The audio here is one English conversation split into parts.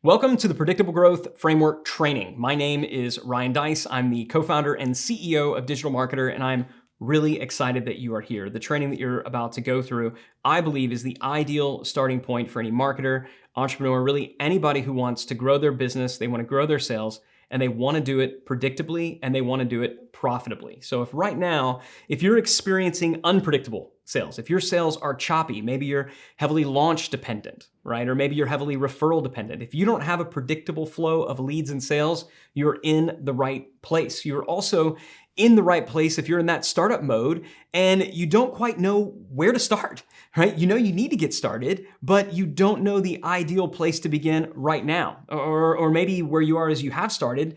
Welcome to the Predictable Growth Framework Training. My name is Ryan Deiss. I'm the co-founder and CEO of Digital Marketer, and I'm really excited that you are here. The training that you're about to go through, I believe, is the ideal starting point for any marketer, entrepreneur, really anybody who wants to grow their business, they want to grow their sales, and they want to do it predictably and they want to do it profitably. So if right now, if you're experiencing unpredictable sales, if your sales are choppy, maybe you're heavily launch dependent, right? Or maybe you're heavily referral dependent. If you don't have a predictable flow of leads and sales, you're in the right place. You're also in the right place if you're in that startup mode and you don't quite know where to start, right? You know you need to get started, but you don't know the ideal place to begin right now. Or maybe where you are is you have started,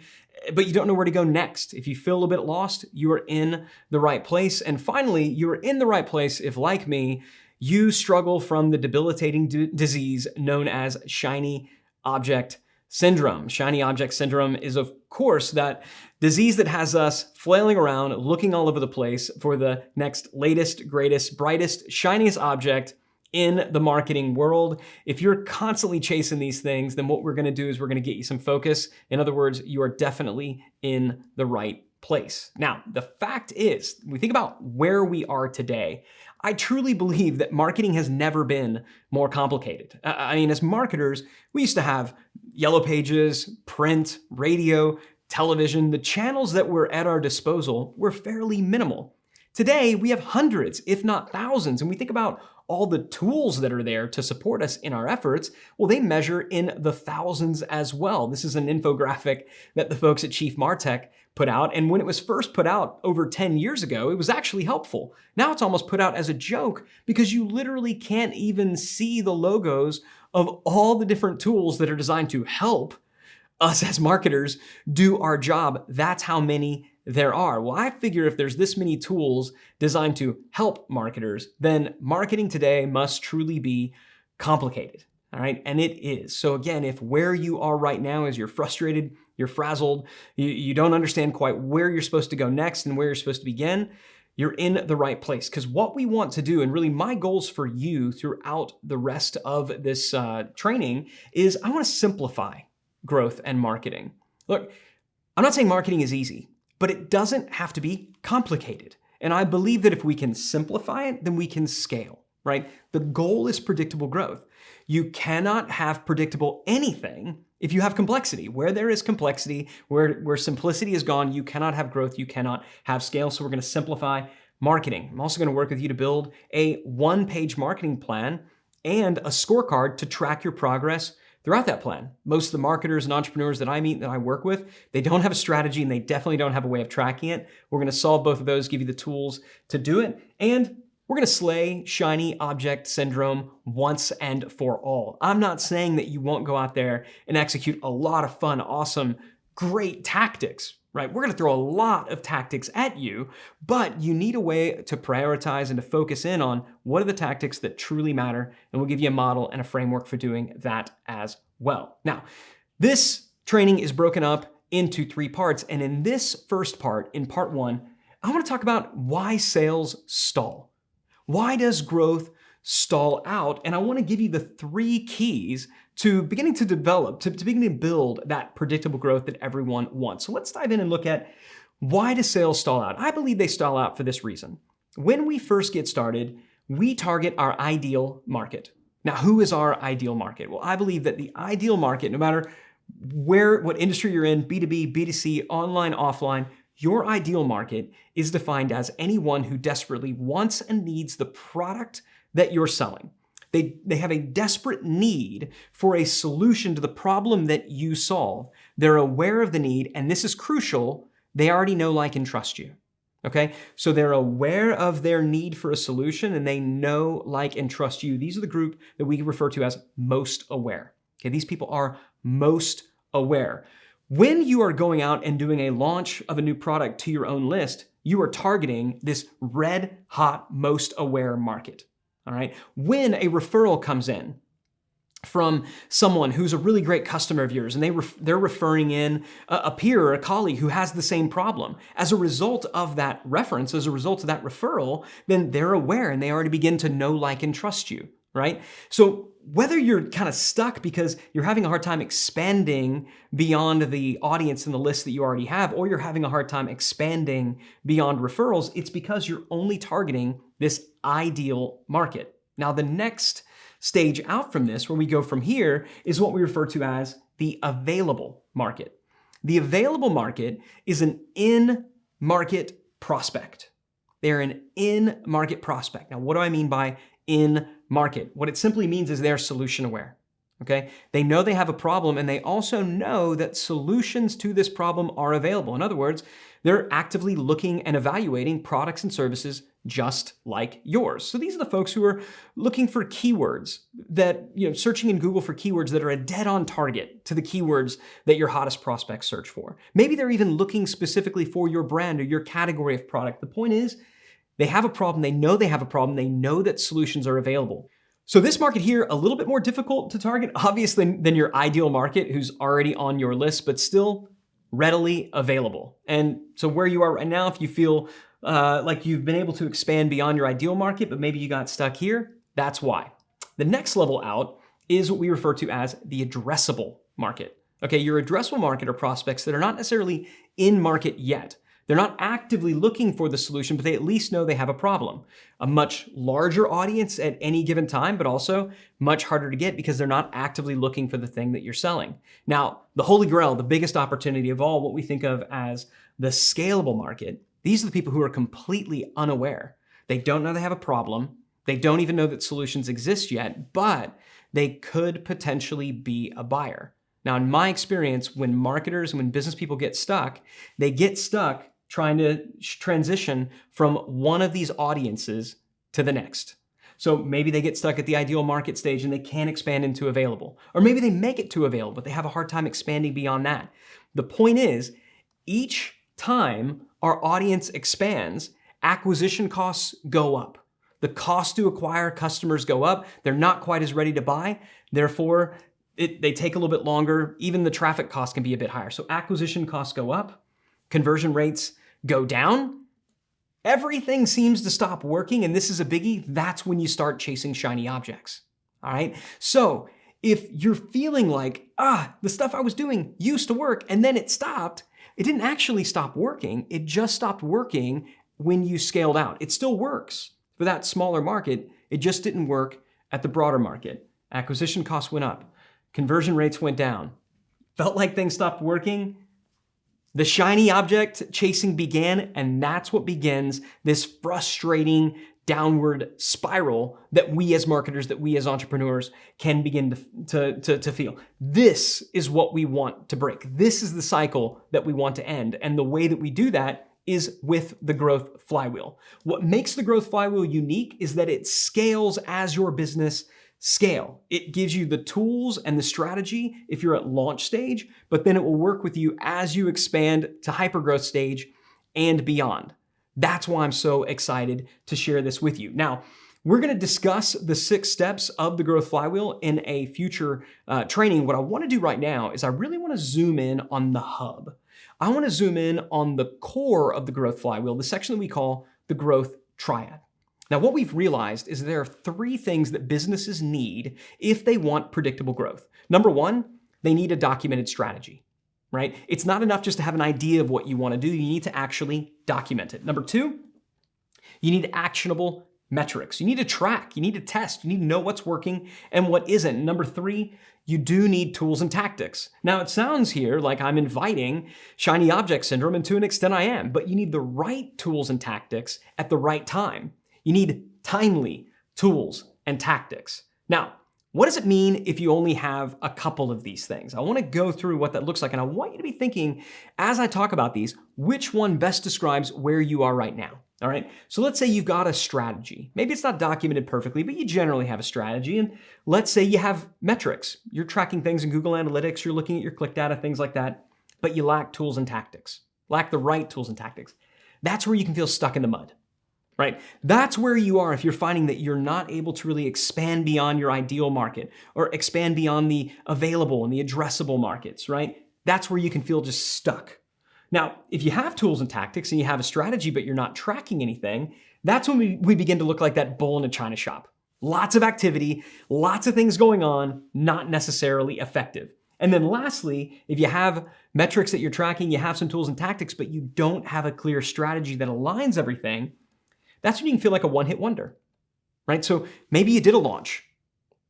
but you don't know where to go next. If you feel a bit lost, you are in the right place. And finally, you are in the right place if, like me, you struggle from the debilitating disease known as shiny object syndrome. Shiny object syndrome is, of course, that disease that has us flailing around, looking all over the place for the next latest, greatest, brightest, shiniest object in the marketing world. If you're constantly chasing these things, then what we're gonna do is we're gonna get you some focus. In other words, you are definitely in the right place. Now, the fact is, we think about where we are today. I truly believe that marketing has never been more complicated. I mean, as marketers, we used to have yellow pages, print, radio, television. The channels that were at our disposal were fairly minimal. Today, we have hundreds, if not thousands, and we think about all the tools that are there to support us in our efforts. Well, they measure in the thousands as well. This is an infographic that the folks at Chief Martech put out, and when it was first put out over 10 years ago, it was actually helpful. Now it's almost put out as a joke because you literally can't even see the logos of all the different tools that are designed to help us as marketers do our job. That's how many there are. Well, I figure if there's this many tools designed to help marketers, then marketing today must truly be complicated, all right? And it is. So again, if where you are right now is you're frustrated, you're frazzled, you don't understand quite where you're supposed to go next and where you're supposed to begin, you're in the right place. Because what we want to do, and really my goals for you throughout the rest of this training, is I want to simplify growth and marketing. Look, I'm not saying marketing is easy, but it doesn't have to be complicated. And I believe that if we can simplify it, then we can scale, right? The goal is predictable growth. You cannot have predictable anything if you have complexity. Where there is complexity, where simplicity is gone, you cannot have growth, you cannot have scale. So we're gonna simplify marketing. I'm also gonna work with you to build a one-page marketing plan and a scorecard to track your progress throughout that plan. Most of the marketers and entrepreneurs that I meet, that I work with, they don't have a strategy and they definitely don't have a way of tracking it. We're gonna solve both of those, give you the tools to do it, and we're gonna slay shiny object syndrome once and for all. I'm not saying that you won't go out there and execute a lot of fun, awesome, great tactics, right? We're gonna throw a lot of tactics at you, but you need a way to prioritize and to focus in on what are the tactics that truly matter, and we'll give you a model and a framework for doing that as well. Now, this training is broken up into 3 parts, and in this first part, in part 1, I wanna talk about why sales stall. Why does growth stall out? And I wanna give you the 3 keys to beginning to develop, to beginning to build that predictable growth that everyone wants. So let's dive in and look at why do sales stall out? I believe they stall out for this reason. When we first get started, we target our ideal market. Now, who is our ideal market? Well, I believe that the ideal market, no matter what industry you're in, B2B, B2C, online, offline, your ideal market is defined as anyone who desperately wants and needs the product that you're selling. They have a desperate need for a solution to the problem that you solve. They're aware of the need, and this is crucial, they already know, like, and trust you. Okay? So they're aware of their need for a solution, and they know, like, and trust you. These are the group that we refer to as most aware. Okay? These people are most aware. When you are going out and doing a launch of a new product to your own list, you are targeting this red hot, most aware market. All right. When a referral comes in from someone who's a really great customer of yours and they're referring in a peer or a colleague who has the same problem, as a result of that reference, as a result of that referral, then they're aware and they already begin to know, like, and trust you. right? So whether you're kind of stuck because you're having a hard time expanding beyond the audience and the list that you already have, or you're having a hard time expanding beyond referrals, it's because you're only targeting this ideal market. Now, the next stage out from this, where we go from here, is what we refer to as the available market. The available market is an in-market prospect. They're an in-market prospect. Now, what do I mean by in-market? What it simply means is they're solution aware, okay? They know they have a problem, and they also know that solutions to this problem are available. In other words, they're actively looking and evaluating products and services just like yours. So these are the folks who are looking for keywords that, searching in Google for keywords that are a dead-on target to the keywords that your hottest prospects search for. Maybe they're even looking specifically for your brand or your category of product. The point is, they have a problem, they know they have a problem, they know that solutions are available. So this market here, a little bit more difficult to target, obviously, than your ideal market who's already on your list, but still readily available. And so where you are right now, if you feel like you've been able to expand beyond your ideal market, but maybe you got stuck here, that's why. The next level out is what we refer to as the addressable market. Okay, your addressable market are prospects that are not necessarily in market yet. They're not actively looking for the solution, but they at least know they have a problem. A much larger audience at any given time, but also much harder to get because they're not actively looking for the thing that you're selling. Now, the holy grail, the biggest opportunity of all, what we think of as the scalable market, these are the people who are completely unaware. They don't know they have a problem. They don't even know that solutions exist yet, but they could potentially be a buyer. Now, in my experience, when marketers and when business people get stuck, they get stuck trying to transition from one of these audiences to the next. So maybe they get stuck at the ideal market stage and they can't expand into available. Or maybe they make it to available, but they have a hard time expanding beyond that. The point is, each time our audience expands, acquisition costs go up. The cost to acquire customers go up. They're not quite as ready to buy. Therefore, they take a little bit longer. Even the traffic cost can be a bit higher. So acquisition costs go up, conversion rates go down, everything seems to stop working, and this is a biggie. That's when you start chasing shiny objects, all right? So if you're feeling like, the stuff I was doing used to work and then it stopped, it didn't actually stop working. It just stopped working when you scaled out. It still works for that smaller market. It just didn't work at the broader market. Acquisition costs went up. Conversion rates went down. Felt like things stopped working. The shiny object chasing began, and that's what begins this frustrating downward spiral that we as marketers, that we as entrepreneurs can begin to feel. This is what we want to break. This is the cycle that we want to end. And the way that we do that is with the growth flywheel. What makes the growth flywheel unique is that it scales as your business scale. It gives you the tools and the strategy if you're at launch stage, but then it will work with you as you expand to hypergrowth stage and beyond. That's why I'm so excited to share this with you. Now, we're going to discuss the 6 steps of the growth flywheel in a future training. What I want to do right now is I really want to zoom in on the hub. I want to zoom in on the core of the growth flywheel, the section that we call the growth triad. Now, what we've realized is there are 3 things that businesses need if they want predictable growth. Number 1, they need a documented strategy, right? It's not enough just to have an idea of what you want to do. You need to actually document it. Number 2, you need actionable metrics. You need to track, you need to test, you need to know what's working and what isn't. Number 3, you do need tools and tactics. Now, it sounds here like I'm inviting shiny object syndrome, and to an extent I am, but you need the right tools and tactics at the right time. You need timely tools and tactics. Now, what does it mean if you only have a couple of these things? I want to go through what that looks like, and I want you to be thinking, as I talk about these, which one best describes where you are right now, all right? So let's say you've got a strategy. Maybe it's not documented perfectly, but you generally have a strategy, and let's say you have metrics. You're tracking things in Google Analytics, you're looking at your click data, things like that, but you lack tools and tactics, lack the right tools and tactics. That's where you can feel stuck in the mud. Right? That's where you are if you're finding that you're not able to really expand beyond your ideal market or expand beyond the available and the addressable markets, right? That's where you can feel just stuck. Now, if you have tools and tactics and you have a strategy, but you're not tracking anything, that's when we begin to look like that bull in a china shop. Lots of activity, lots of things going on, not necessarily effective. And then lastly, if you have metrics that you're tracking, you have some tools and tactics, but you don't have a clear strategy that aligns everything, that's when you can feel like a one-hit wonder, right? So maybe you did a launch,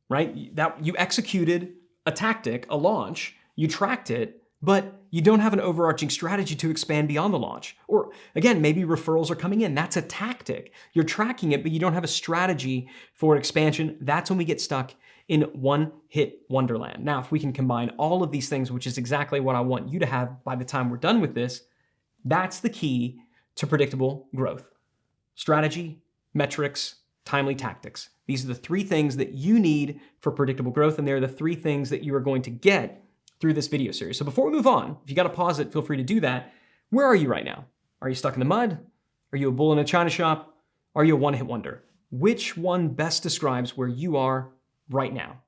right? That you executed a tactic, a launch, you tracked it, but you don't have an overarching strategy to expand beyond the launch. Or again, maybe referrals are coming in. That's a tactic. You're tracking it, but you don't have a strategy for expansion. That's when we get stuck in one-hit wonderland. Now, if we can combine all of these things, which is exactly what I want you to have by the time we're done with this, that's the key to predictable growth. Strategy, metrics, timely tactics. These are the three things that you need for predictable growth, and they're the three things that you are going to get through this video series. So before we move on, if you got to pause it, feel free to do that. Where are you right now? Are you stuck in the mud? Are you a bull in a china shop? Are you a one-hit wonder? Which one best describes where you are right now?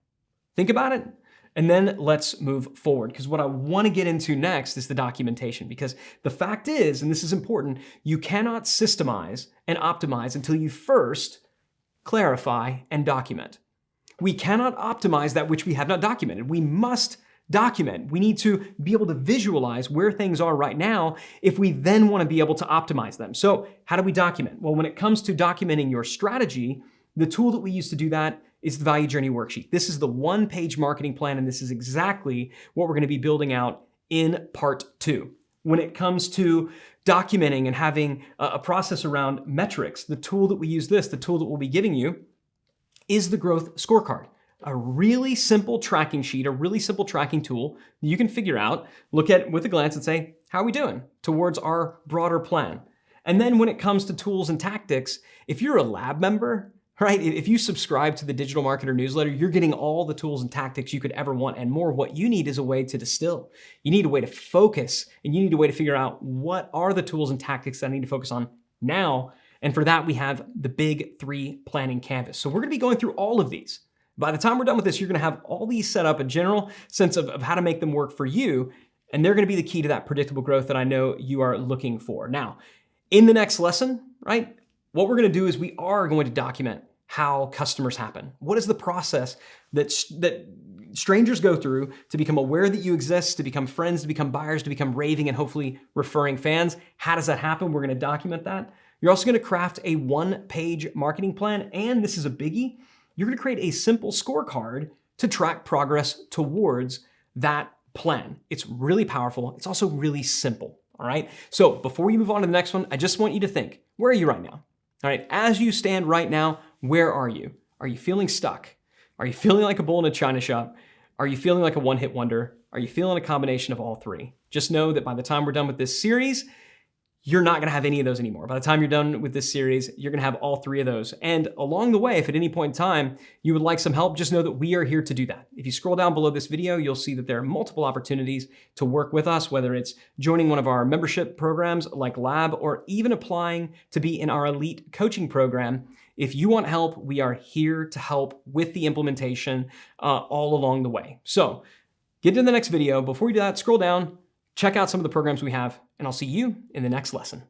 Think about it, and then let's move forward, because what I want to get into next is the documentation, because the fact is, and this is important, you cannot systemize and optimize until you first clarify and document. We cannot optimize that which we have not documented. We must document. We need to be able to visualize where things are right now if we then want to be able to optimize them. So how do we document? Well, when it comes to documenting your strategy, the tool that we use to do that is the Value Journey Worksheet. This is the one-page marketing plan, and this is exactly what we're going to be building out in part 2. When it comes to documenting and having a process around metrics, the tool that we use the tool that we'll be giving you is the Growth Scorecard. A really simple tracking sheet, a really simple tracking tool you can figure out, look at with a glance and say, how are we doing towards our broader plan? And then when it comes to tools and tactics, if you're a lab member, right, if you subscribe to the Digital Marketer newsletter, you're getting all the tools and tactics you could ever want and more. What you need is a way to distill. You need a way to focus, and you need a way to figure out what are the tools and tactics that I need to focus on now. And for that, we have the Big 3 Planning Canvas. So we're going to be going through all of these. By the time we're done with this, you're going to have all these set up, a general sense of how to make them work for you, and they're going to be the key to that predictable growth that I know you are looking for. Now, in the next lesson, right, what we're going to do is we are going to document how customers happen. What is the process that strangers go through to become aware that you exist, to become friends, to become buyers, to become raving and hopefully referring fans? How does that happen? We're going to document that. You're also going to craft a one-page marketing plan, and this is a biggie, you're going to create a simple scorecard to track progress towards that plan. It's really powerful. It's also really simple. All right. So before we move on to the next one, I just want you to think, where are you right now? All right. As you stand right now, where are you? Are you feeling stuck? Are you feeling like a bull in a china shop? Are you feeling like a one-hit wonder? Are you feeling a combination of all three? Just know that by the time we're done with this series, you're not going to have any of those anymore. By the time you're done with this series, you're going to have all three of those. And along the way, if at any point in time you would like some help, just know that we are here to do that. If you scroll down below this video, you'll see that there are multiple opportunities to work with us, whether it's joining one of our membership programs like Lab, or even applying to be in our elite coaching program. If you want help, we are here to help with the implementation all along the way. So get to the next video. Before you do that, scroll down, check out some of the programs we have, and I'll see you in the next lesson.